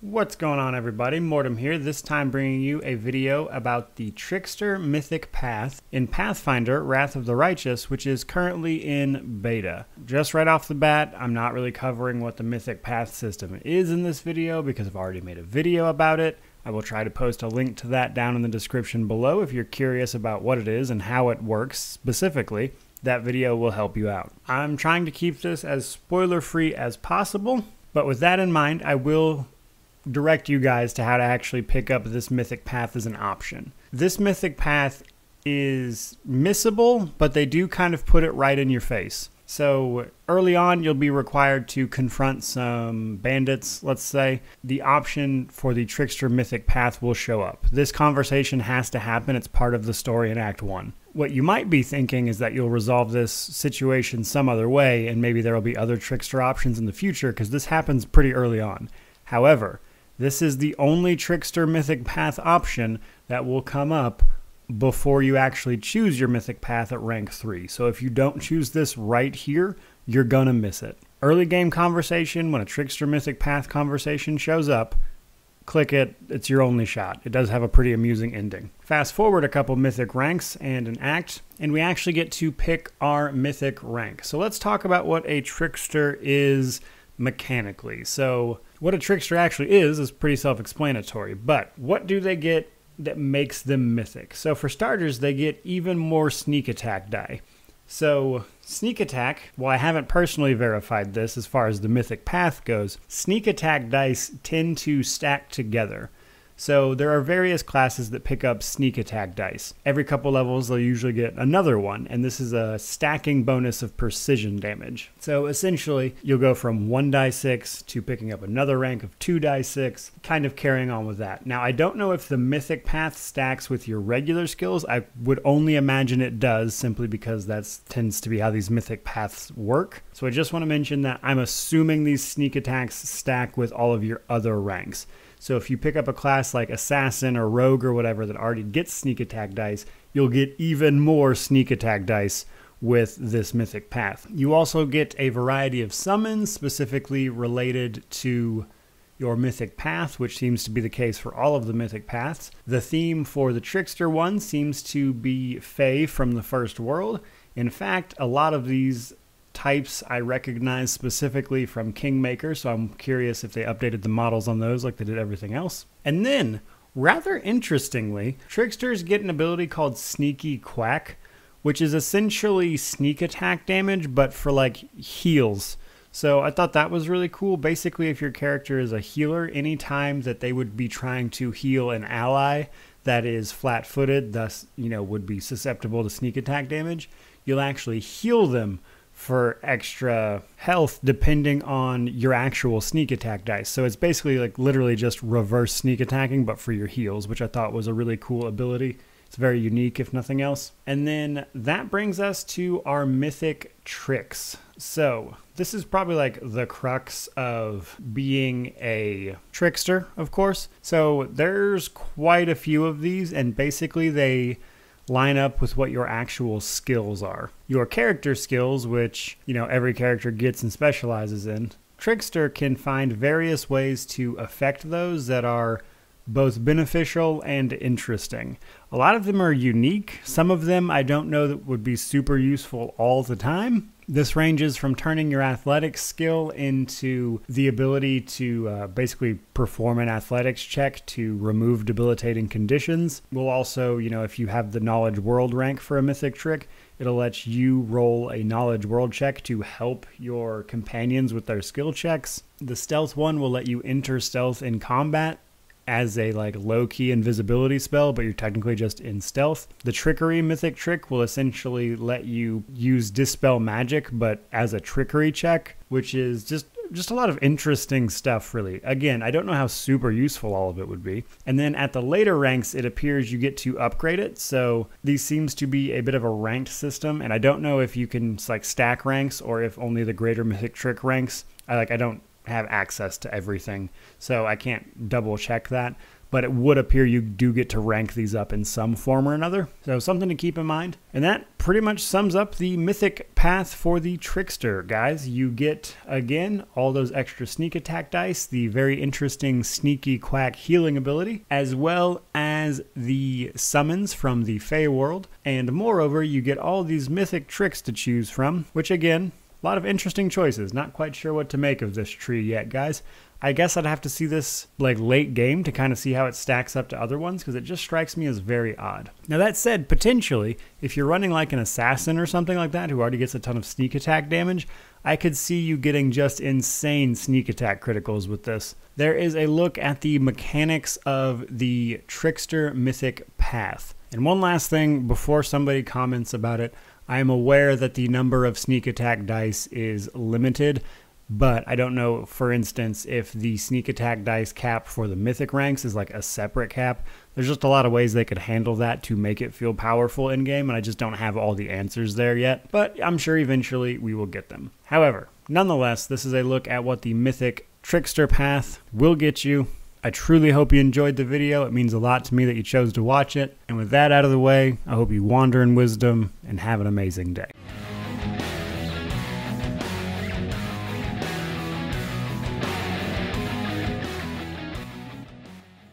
What's going on, everybody? Mortem here, this time bringing you a video about the Trickster Mythic path in Pathfinder Wrath of the Righteous, which is currently in beta. Just right off the bat, I'm not really covering what the Mythic path system is in this video because I've already made a video about it. I will try to post a link to that down in the description below if you're curious about what it is and how it works specifically. That video will help you out. I'm trying to keep this as spoiler-free as possible, but with that in mind, I will direct you guys to how to actually pick up this mythic path as an option. This mythic path is missable, but they do kind of put it right in your face. So early on, you'll be required to confront some bandits, let's say. The option for the Trickster Mythic path will show up. This conversation has to happen. It's part of the story in Act 1. What you might be thinking is that you'll resolve this situation some other way, and maybe there will be other Trickster options in the future, because this happens pretty early on. However, this is the only Trickster Mythic path option that will come up before you actually choose your Mythic path at rank 3. So if you don't choose this right here, you're gonna miss it. Early game conversation, when a Trickster Mythic path conversation shows up, click it, it's your only shot. It does have a pretty amusing ending. Fast forward a couple mythic ranks and an act, and we actually get to pick our mythic rank. So let's talk about what a trickster is mechanically. So what a trickster actually is pretty self-explanatory, but what do they get that makes them mythic? So for starters, they get even more sneak attack die. So sneak attack, while I haven't personally verified this as far as the mythic path goes, sneak attack dice tend to stack together. So there are various classes that pick up sneak attack dice. Every couple levels they'll usually get another one, and this is a stacking bonus of precision damage. So essentially you'll go from 1 die 6 to picking up another rank of 2 die 6, kind of carrying on with that. Now I don't know if the mythic path stacks with your regular skills. I would only imagine it does, simply because that tends to be how these mythic paths work. So I just want to mention that I'm assuming these sneak attacks stack with all of your other ranks. So if you pick up a class like Assassin or Rogue or whatever that already gets sneak attack dice, you'll get even more sneak attack dice with this mythic path. You also get a variety of summons specifically related to your mythic path, which seems to be the case for all of the mythic paths. The theme for the Trickster one seems to be Fae from the First World. In fact, a lot of these types I recognize specifically from Kingmaker, so I'm curious if they updated the models on those like they did everything else. And then, rather interestingly, Tricksters get an ability called Sneaky Quack, which is essentially sneak attack damage, but for like heals. So I thought that was really cool. Basically, if your character is a healer, anytime that they would be trying to heal an ally that is flat-footed, thus, would be susceptible to sneak attack damage, you'll actually heal them for extra health depending on your actual sneak attack dice. So it's basically like literally just reverse sneak attacking, but for your heals, which I thought was a really cool ability. It's very unique, if nothing else. And then that brings us to our mythic tricks. So this is probably like the crux of being a trickster, of course. So there's quite a few of these, and basically they line up with what your actual skills are. Your character skills, which, every character gets and specializes in. Trickster can find various ways to affect those that are both beneficial and interesting. A lot of them are unique. Some of them I don't know that would be super useful all the time. This ranges from turning your athletics skill into the ability to basically perform an athletics check to remove debilitating conditions. We'll also, if you have the Knowledge World rank for a mythic trick, it'll let you roll a Knowledge World check to help your companions with their skill checks. The Stealth one will let you enter stealth in combat as a low-key invisibility spell, but you're technically just in stealth. The Trickery mythic trick will essentially let you use Dispel Magic, but as a trickery check, which is just a lot of interesting stuff, really. Again, I don't know how super useful all of it would be. And then at the later ranks, it appears you get to upgrade it. So these seems to be a bit of a ranked system, and I don't know if you can stack ranks or if only the greater mythic trick ranks. I don't have access to everything, so I can't double check that. but it would appear you do get to rank these up in some form or another. So something to keep in mind. And that pretty much sums up the mythic path for the Trickster, guys. You get, again, all those extra sneak attack dice, the very interesting sneaky quack healing ability, as well as the summons from the Fey world. And moreover, you get all these mythic tricks to choose from, which again, a lot of interesting choices. Not quite sure what to make of this tree yet, guys. I guess I'd have to see this like late game to kind of see how it stacks up to other ones, because it just strikes me as very odd. Now that said, potentially, if you're running like an assassin or something like that who already gets a ton of sneak attack damage, I could see you getting just insane sneak attack criticals with this. There is a look at the mechanics of the Trickster Mythic path. And one last thing before somebody comments about it, I am aware that the number of sneak attack dice is limited, but I don't know, for instance, if the sneak attack dice cap for the mythic ranks is like a separate cap. There's just a lot of ways they could handle that to make it feel powerful in game, and I just don't have all the answers there yet, but I'm sure eventually we will get them. However, nonetheless, this is a look at what the mythic Trickster path will get you. I truly hope you enjoyed the video. It means a lot to me that you chose to watch it. And with that out of the way, I hope you wander in wisdom and have an amazing day.